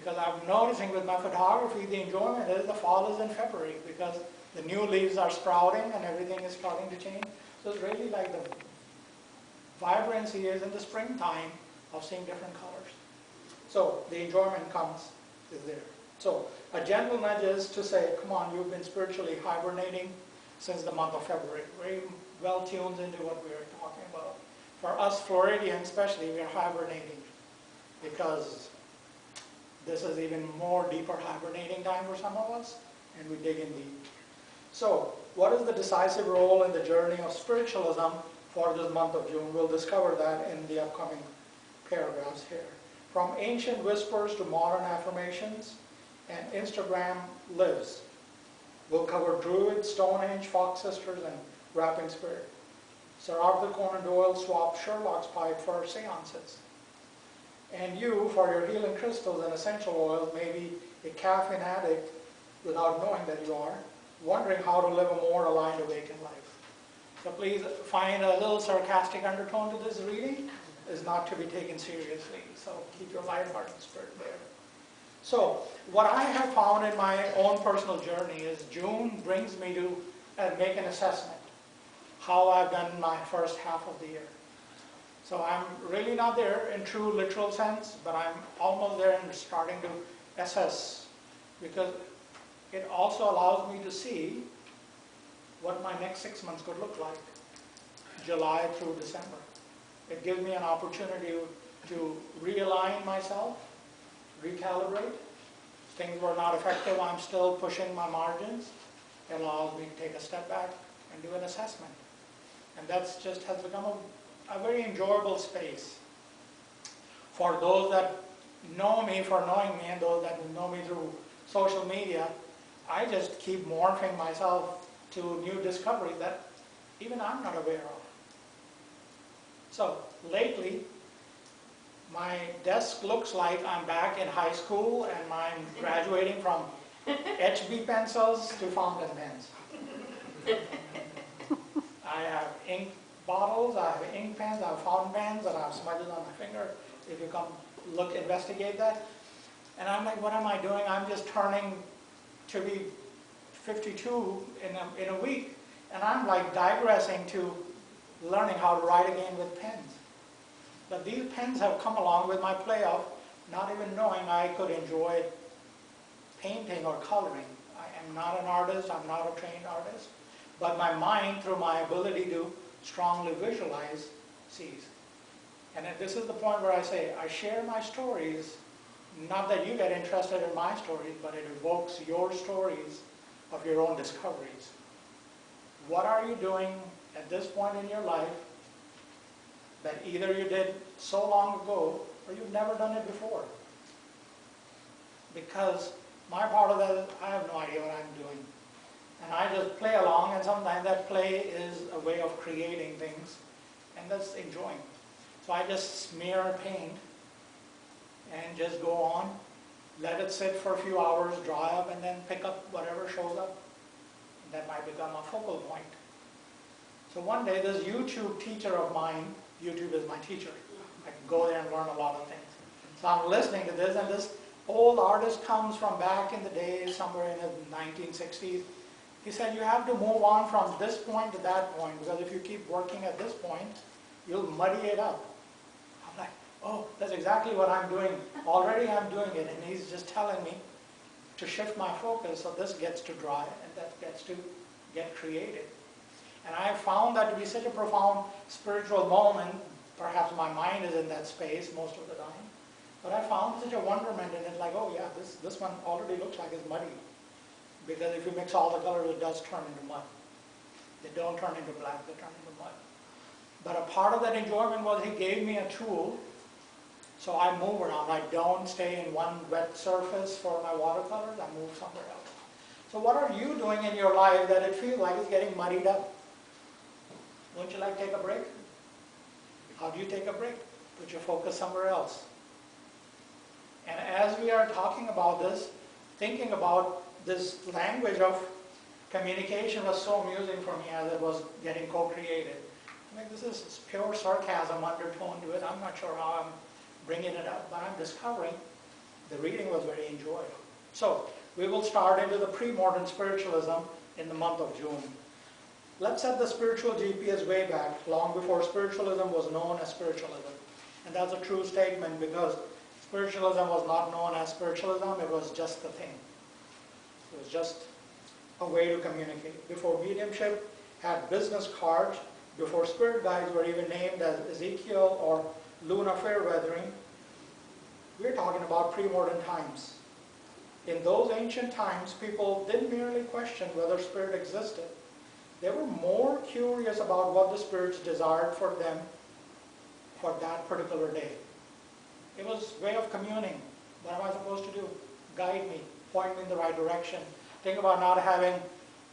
Because I'm noticing with my photography, the enjoyment is the fall is in February because the new leaves are sprouting and everything is starting to change. So it's really like the vibrancy is in the springtime of seeing different colors. So the enjoyment is there. So a gentle nudge is to say, come on, you've been spiritually hibernating since the month of February. Very well tuned into what we are talking about. For us Floridians especially, we are hibernating because this is even more deeper hibernating time for some of us, and we dig in deep. So, what is the decisive role in the journey of spiritualism for this month of June? We'll discover that in the upcoming paragraphs here. From ancient whispers to modern affirmations and Instagram lives. We'll cover Druid, Stonehenge, Fox Sisters, and Rapping Spirit. Sir Arthur Conan Doyle swapped Sherlock's pipe for seances. And you, for your healing crystals and essential oils, may be a caffeine addict without knowing that you are, wondering how to live a more aligned, awakened life. So please find a little sarcastic undertone to this reading. Is not to be taken seriously. So keep your lighthearted spirit there. So what I have found in my own personal journey is June brings me to make an assessment how I've done my first half of the year. So I'm really not there in true literal sense, but I'm almost there and starting to assess, because it also allows me to see what my next 6 months could look like, July through December. It gives me an opportunity to realign myself, recalibrate. Things were not effective, I'm still pushing my margins. It allows me to take a step back and do an assessment. And that's just has become a very enjoyable space. For those that know me for knowing me and those that know me through social media, I just keep morphing myself to new discoveries that even I'm not aware of. So lately, my desk looks like I'm back in high school and I'm graduating from HB pencils to fountain pens. I have ink bottles, I have ink pens, I have fountain pens, and I have smudges on my finger. If you come look, investigate that. And I'm like, what am I doing? I'm just turning to be 52 in a week. And I'm like digressing to learning how to write again with pens. But these pens have come along with my play of not even knowing I could enjoy painting or coloring. I am not an artist, I'm not a trained artist. But my mind, through my ability to strongly visualize, sees. And this is the point where I say, I share my stories, not that you get interested in my stories, but it evokes your stories of your own discoveries. What are you doing at this point in your life that either you did so long ago or you've never done it before? Because my part of that is I have no idea what I'm doing. And I just play along, and sometimes that play is a way of creating things, and that's enjoying. So I just smear paint and just go on, let it sit for a few hours, dry up, and then pick up whatever shows up. That might become a focal point. So one day this YouTube teacher of mine, YouTube is my teacher. I can go there and learn a lot of things. So I'm listening to this, and this old artist comes from back in the days, somewhere in the 1960s. He said, you have to move on from this point to that point, because if you keep working at this point, you'll muddy it up. I'm like, oh, that's exactly what I'm doing. Already I'm doing it, and he's just telling me to shift my focus so this gets to dry and that gets to get created. And I found that to be such a profound spiritual moment. Perhaps my mind is in that space most of the time. But I found such a wonderment in it, like, oh yeah, this one already looks like it's muddy. Because if you mix all the colors, it does turn into mud. They don't turn into black, they turn into mud. But a part of that enjoyment was he gave me a tool, so I move around. I don't stay in one wet surface for my watercolors, I move somewhere else. So what are you doing in your life that it feels like it's getting muddied up? Wouldn't you like to take a break? How do you take a break? Put your focus somewhere else. And as we are talking about this, thinking about this language of communication was so amusing for me as it was getting co-created. I mean, this is pure sarcasm undertone to it. I'm not sure how I'm bringing it up, but I'm discovering The reading was very enjoyable. So, we will start into the pre-modern spiritualism in the month of June. Let's set the spiritual GPS way back, long before spiritualism was known as spiritualism. And that's a true statement because spiritualism was not known as spiritualism, it was just the thing. It was just a way to communicate. Before mediumship had business cards, before spirit guides were even named as Ezekiel or Luna Fairweathering, we're talking about pre-modern times. In those ancient times, people didn't merely question whether spirit existed. They were more curious about what the spirits desired for them for that particular day. It was a way of communing. What am I supposed to do? Guide me, point me in the right direction. Think about not having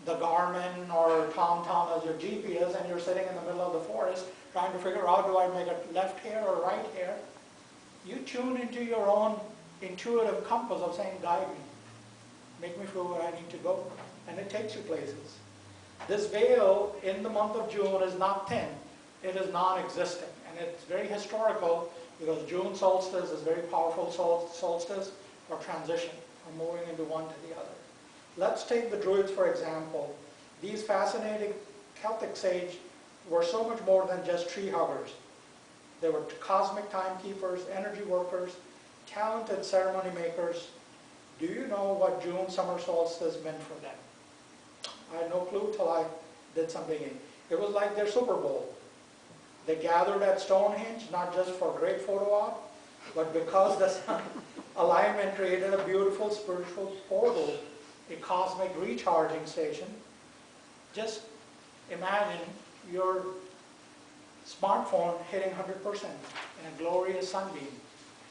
the Garmin or TomTom as your GPS and you're sitting in the middle of the forest trying to figure out, do I make a left here or right here? You tune into your own intuitive compass of saying, guide me, make me feel where I need to go, and it takes you places. This veil in the month of June is not thin, it is non-existent, and it's very historical because June solstice is a very powerful solstice for transition, for moving into one to the other. Let's take the Druids for example. These fascinating Celtic sages were so much more than just tree huggers. They were cosmic timekeepers, energy workers, talented ceremony makers. Do you know what June summer solstice meant for them? I had no clue till I did some digging. It was like their Super Bowl. They gathered at Stonehenge, not just for a great photo op, but because the sun alignment created a beautiful spiritual portal, a cosmic recharging station. Just imagine your smartphone hitting 100% in a glorious sunbeam.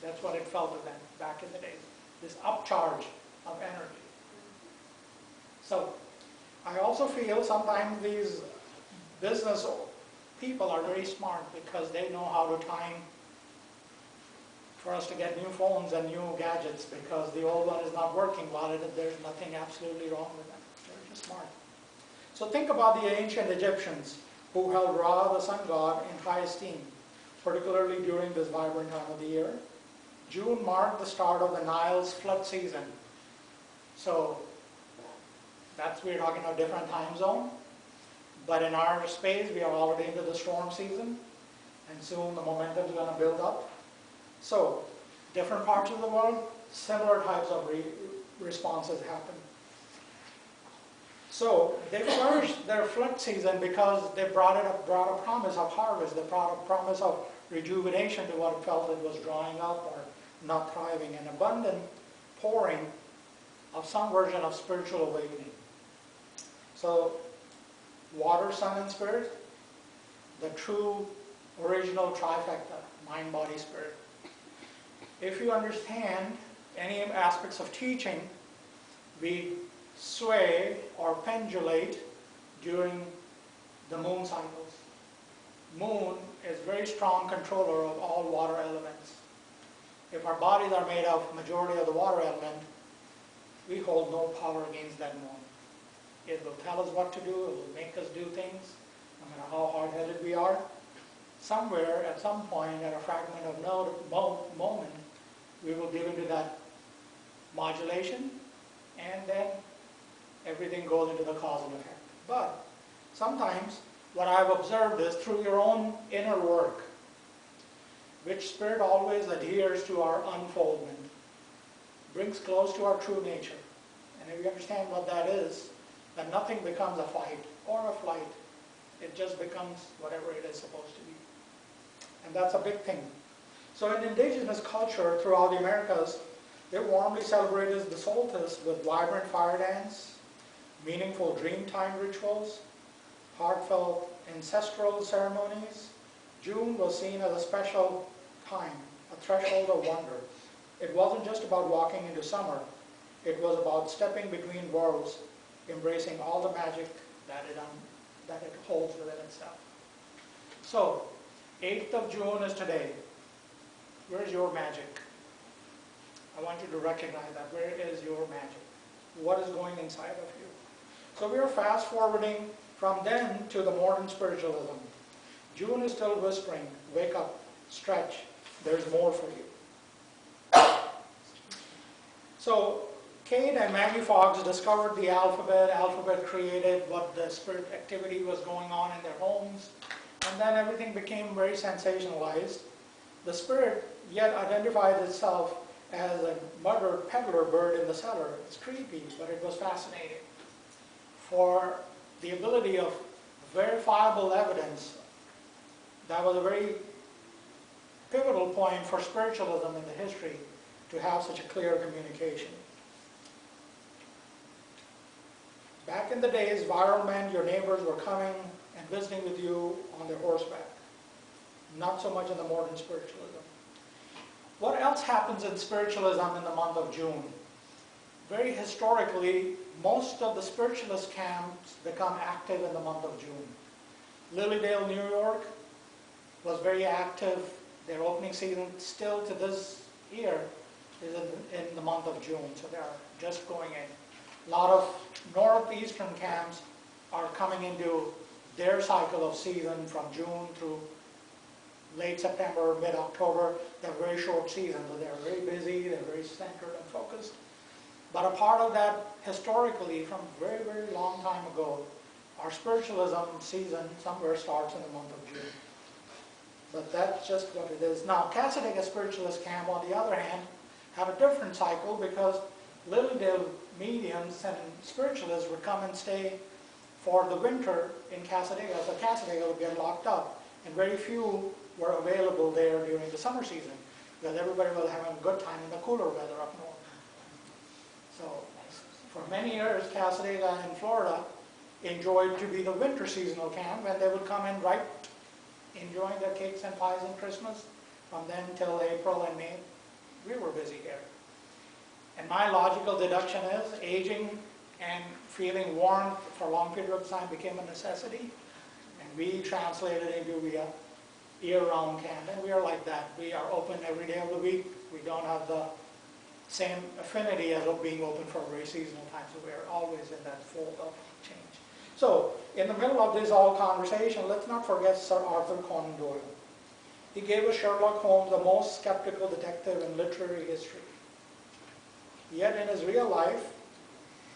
That's what it felt to them back in the days. This upcharge of energy. So, I also feel sometimes these business people are very smart because they know how to time for us to get new phones and new gadgets because the old one is not working well. There's nothing absolutely wrong with them. They're just smart. So think about the ancient Egyptians who held Ra, the sun god, in high esteem, particularly during this vibrant time of the year. June marked the start of the Nile's flood season. So we're talking about a different time zone. But in our space, we are already into the storm season. And soon the momentum is going to build up. So different parts of the world, similar types of responses happen. So they flourished their flood season because they brought a promise of harvest. They brought a promise of rejuvenation to what it felt it was drying up or not thriving, an abundant pouring of some version of spiritual awakening. So water, sun, and spirit, the true original trifecta, mind, body, spirit. If you understand any aspects of teaching, we sway or pendulate during the moon cycles. Moon is a very strong controller of all water elements. If our bodies are made of majority of the water element, we hold no power against that moon. It will tell us what to do, it will make us do things, no matter how hard-headed we are. Somewhere, at some point, at a fragment of moment, we will give into that modulation, and then everything goes into the cause and effect. But sometimes what I've observed is through your own inner work, which spirit always adheres to our unfoldment, brings close to our true nature. And if you understand what that is, then nothing becomes a fight or a flight. It just becomes whatever it is supposed to be. And that's a big thing. So in indigenous culture throughout the Americas, they warmly celebrated the solstice with vibrant fire dance, meaningful dream-time rituals, heartfelt ancestral ceremonies. June was seen as a special time, a threshold of wonder. It wasn't just about walking into summer. It was about stepping between worlds, embracing all the magic that it holds within itself. So, 8th of June is today. Where's your magic? I want you to recognize that. Where is your magic? What is going inside of you? So we are fast forwarding from then to the modern spiritualism. June is still whispering, wake up, stretch, there's more for you. So Kate and Maggie Fox discovered the alphabet. Alphabet created what the spirit activity was going on in their homes. And then everything became very sensationalized. The spirit yet identified itself as a murdered peddler bird in the cellar. It's creepy, but it was fascinating. For the ability of verifiable evidence, that was a very pivotal point for spiritualism in the history, to have such a clear communication. Back in the days, viral meant your neighbors were coming and visiting with you on their horseback. Not so much in the modern spiritualism. What else happens in spiritualism in the month of June? Very historically, most of the spiritualist camps become active in the month of June. Lilydale, New York was very active. Their opening season still to this year is in the month of June, so they're just going in. A lot of northeastern camps are coming into their cycle of season from June through late September, mid-October. They're very short seasons, so they're very busy, they're very centered and focused. But a part of that, historically, from a very, very long time ago, our spiritualism season somewhere starts in the month of June. But that's just what it is. Now, Casadega Spiritualist Camp, on the other hand, have a different cycle, because Lilydale mediums and spiritualists would come and stay for the winter in Casadega. So Casadega would get locked up, and very few were available there during the summer season, because everybody was having a good time in the cooler weather up north. So for many years, Casadega in Florida enjoyed to be the winter seasonal camp, and they would come in right enjoying their cakes and pies and Christmas. From then till April and May, we were busy here. And my logical deduction is aging and feeling warmth for a long period of time became a necessity, and we translated into a year-round camp, and we are like that. We are open every day of the week. We don't have the same affinity as of being open for a very seasonal time, so we are always in that fold of change. So, in the middle of this whole conversation, let's not forget Sir Arthur Conan Doyle. He gave us Sherlock Holmes, the most skeptical detective in literary history. Yet in his real life,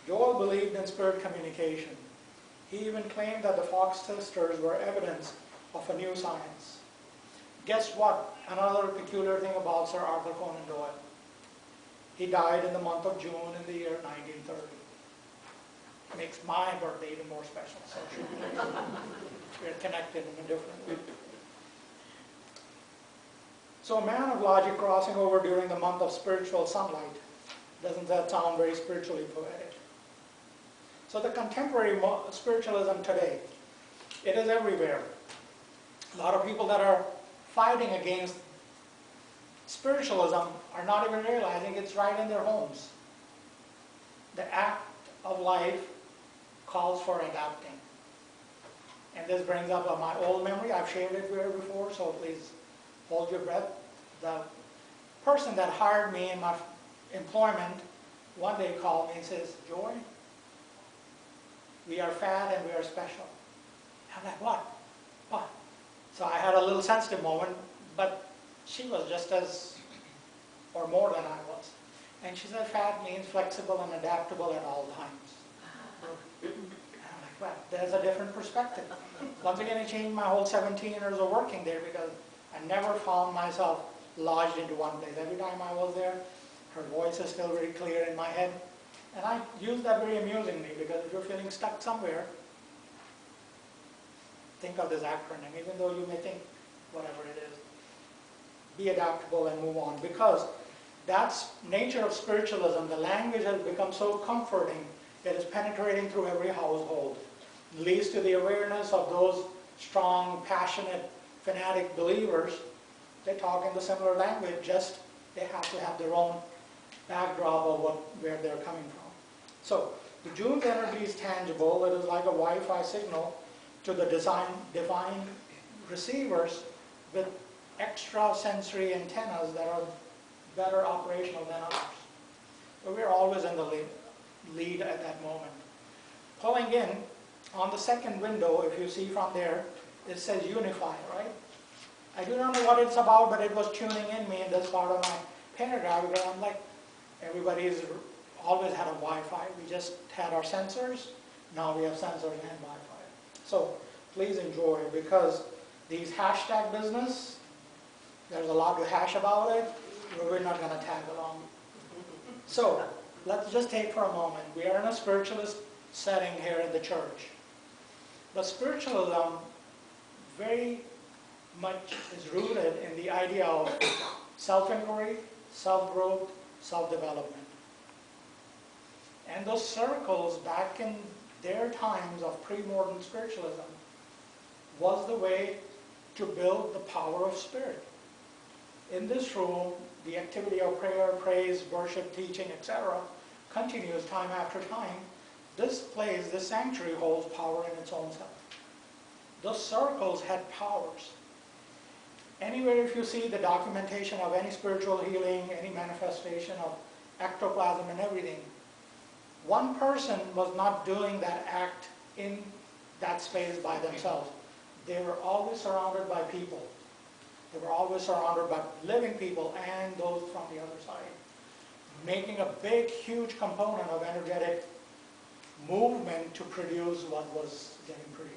Doyle believed in spirit communication. He even claimed that the Fox sisters were evidence of a new science. Guess what? Another peculiar thing about Sir Arthur Conan Doyle. He died in the month of June in the year 1930. Makes my birthday even more special. So we're connected in a different way. So a man of logic crossing over during the month of spiritual sunlight. Doesn't that sound very spiritually poetic? So the contemporary spiritualism today, it is everywhere. A lot of people that are fighting against spiritualism are not even realizing it's right in their homes. The act of life calls for adapting. And this brings up my old memory. I've shared it here before, so please hold your breath. The person that hired me in my employment one day called me and says, "Joy, we are fat and we are special." I'm like, "What? What?" So I had a little sensitive moment, but she was just as, or more than I was. And she said, "Fat means flexible and adaptable at all times." And I'm like, well, there's a different perspective. Once again, it changed my whole 17 years of working there, because I never found myself lodged into one place. Every time I was there, her voice is still very clear in my head. And I use that very amusingly, because if you're feeling stuck somewhere, think of this acronym, even though you may think whatever it is. Be adaptable and move on, because that's nature of spiritualism. The language has become so comforting that it's penetrating through every household. It leads to the awareness of those strong, passionate, fanatic believers. They talk in the similar language, just they have to have their own backdrop of where they're coming from. So, the June's energy is tangible. It is like a Wi-Fi signal to the divine receivers with extra-sensory antennas that are better operational than others. So we're always in the lead at that moment. Pulling in, on the second window, if you see from there, it says unify, right? I do not know what it's about, but it was tuning in me in this part of my paragraph, because I'm like, Everybody's always had a Wi-Fi. We just had our sensors. Now we have sensors and Wi-Fi. So please enjoy, because these hashtag business, there's a lot to hash about it. We're not going to tag along. So let's just take for a moment. We are in a spiritualist setting here in the church. But spiritualism very much is rooted in the idea of self-inquiry, self-growth, self-development. And those circles back in their times of pre-modern spiritualism was the way to build the power of spirit. In this room, the activity of prayer, praise, worship, teaching, etc. continues time after time. This place, this sanctuary, holds power in its own self. Those circles had powers. Anywhere if you see the documentation of any spiritual healing, any manifestation of ectoplasm and everything, one person was not doing that act in that space by themselves. They were always surrounded by people. They were always surrounded by living people and those from the other side, making a big, huge component of energetic movement to produce what was getting produced.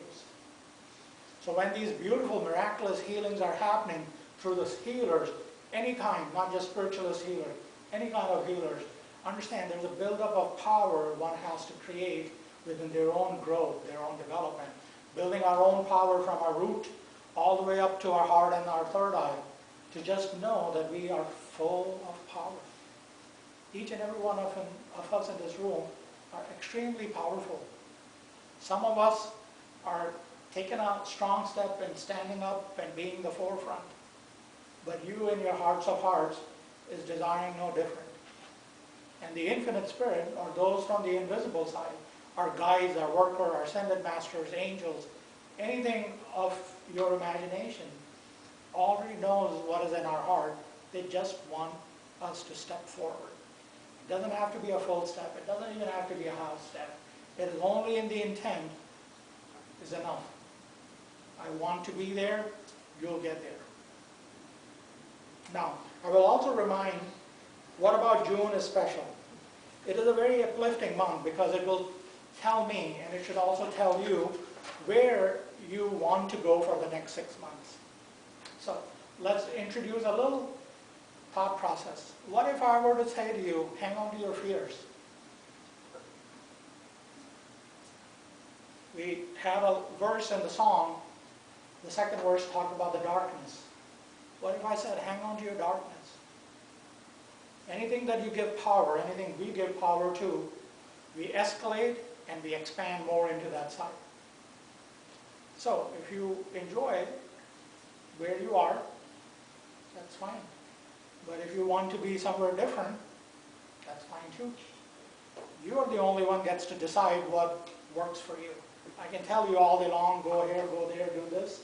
So when these beautiful, miraculous healings are happening through the healers, any kind, not just spiritualist healers, any kind of healers, understand there's a buildup of power one has to create within their own growth, their own development. Building our own power from our root all the way up to our heart and our third eye, to just know that we are full of power. Each and every one of us in this room are extremely powerful. Some of us are taking a strong step and standing up and being the forefront. But you in your hearts of hearts is desiring no different. And the infinite spirit, or those from the invisible side, our guides, our worker, our ascended masters, angels, anything of your imagination already knows what is in our heart. They just want us to step forward. It doesn't have to be a full step. It doesn't even have to be a half step. It is only in the intent is enough. I want to be there, you'll get there. Now, I will also remind, what about June is special? It is a very uplifting month because it will tell me, and it should also tell you, where you want to go for the next 6 months. So let's introduce a little thought process. What if I were to say to you, hang on to your fears? We have a verse in the song, the second verse talked about the darkness. What if I said, hang on to your darkness? Anything that you give power, anything we give power to, we escalate and we expand more into that side. So if you enjoy where you are, that's fine. But if you want to be somewhere different, that's fine too. You are the only one gets to decide what works for you. I can tell you all day long, go here, go there, do this.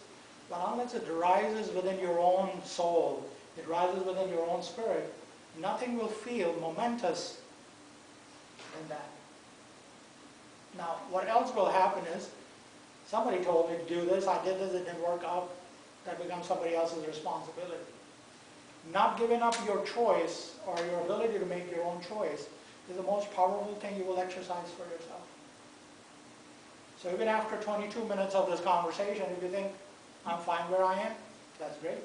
But unless it rises within your own soul, it rises within your own spirit, nothing will feel momentous in that. Now, what else will happen is, somebody told me to do this, I did this, it didn't work out, that becomes somebody else's responsibility. Not giving up your choice or your ability to make your own choice is the most powerful thing you will exercise for yourself. So even after 22 minutes of this conversation, if you think, I'm fine where I am, that's great.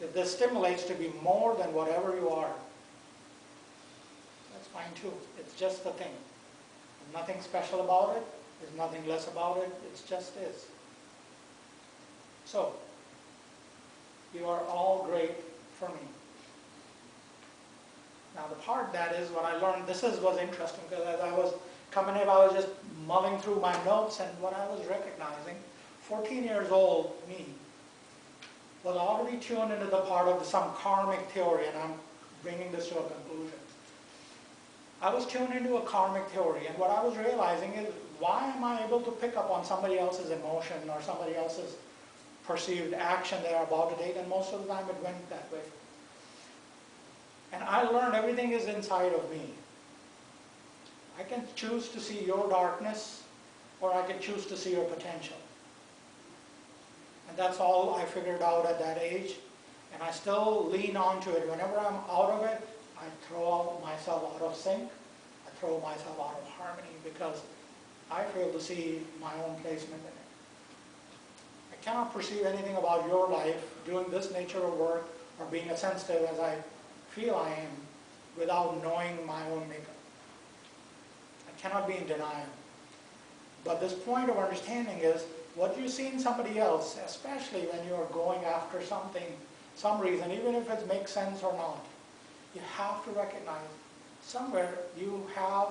If this stimulates to be more than whatever you are, that's fine too. It's just the thing. There's nothing special about it. There's nothing less about it. It just is. So, you are all great for me. Now the part that is what I learned, was interesting because as I was coming in, I was just mulling through my notes, and what I was recognizing, 14 years old me was already tuned into the part of some karmic theory, and I'm bringing this to a conclusion. I was tuned into a karmic theory, and what I was realizing is, why am I able to pick up on somebody else's emotion or somebody else's perceived action they are about to take, and most of the time it went that way. And I learned everything is inside of me. I can choose to see your darkness, or I can choose to see your potential. And that's all I figured out at that age, and I still lean on to it. Whenever I'm out of it, I throw myself out of sync, I throw myself out of harmony because I fail to see my own placement in it. I cannot perceive anything about your life, doing this nature of work, or being as sensitive as I feel I am, without knowing my own makeup. I cannot be in denial. But this point of understanding is, what you see in somebody else, especially when you are going after something, some reason, even if it makes sense or not, you have to recognize somewhere you have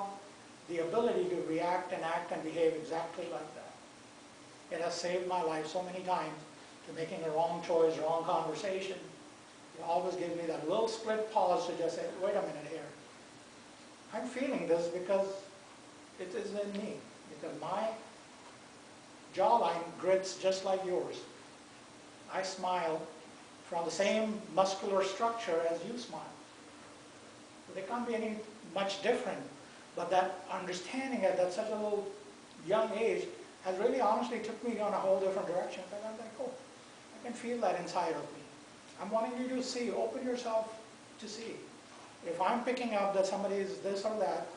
the ability to react and act and behave exactly like that. It has saved my life so many times to making a wrong choice, wrong conversation. It always gives me that little split pause to just say, wait a minute here. I'm feeling this because it is in me. Because my jawline grits just like yours. I smile from the same muscular structure as you smile. So they can't be any much different. But that understanding at that such a little young age has really honestly took me on a whole different direction. And I'm like, oh, I can feel that inside of me. I'm wanting you to see, open yourself to see. If I'm picking up that somebody is this or that,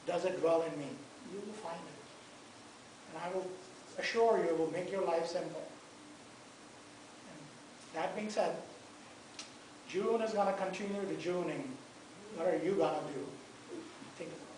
does it dwell in me? You will find it. And I will assure you, it will make your life simple. And that being said, June is going to continue to Juning. What are you going to do? Think about it.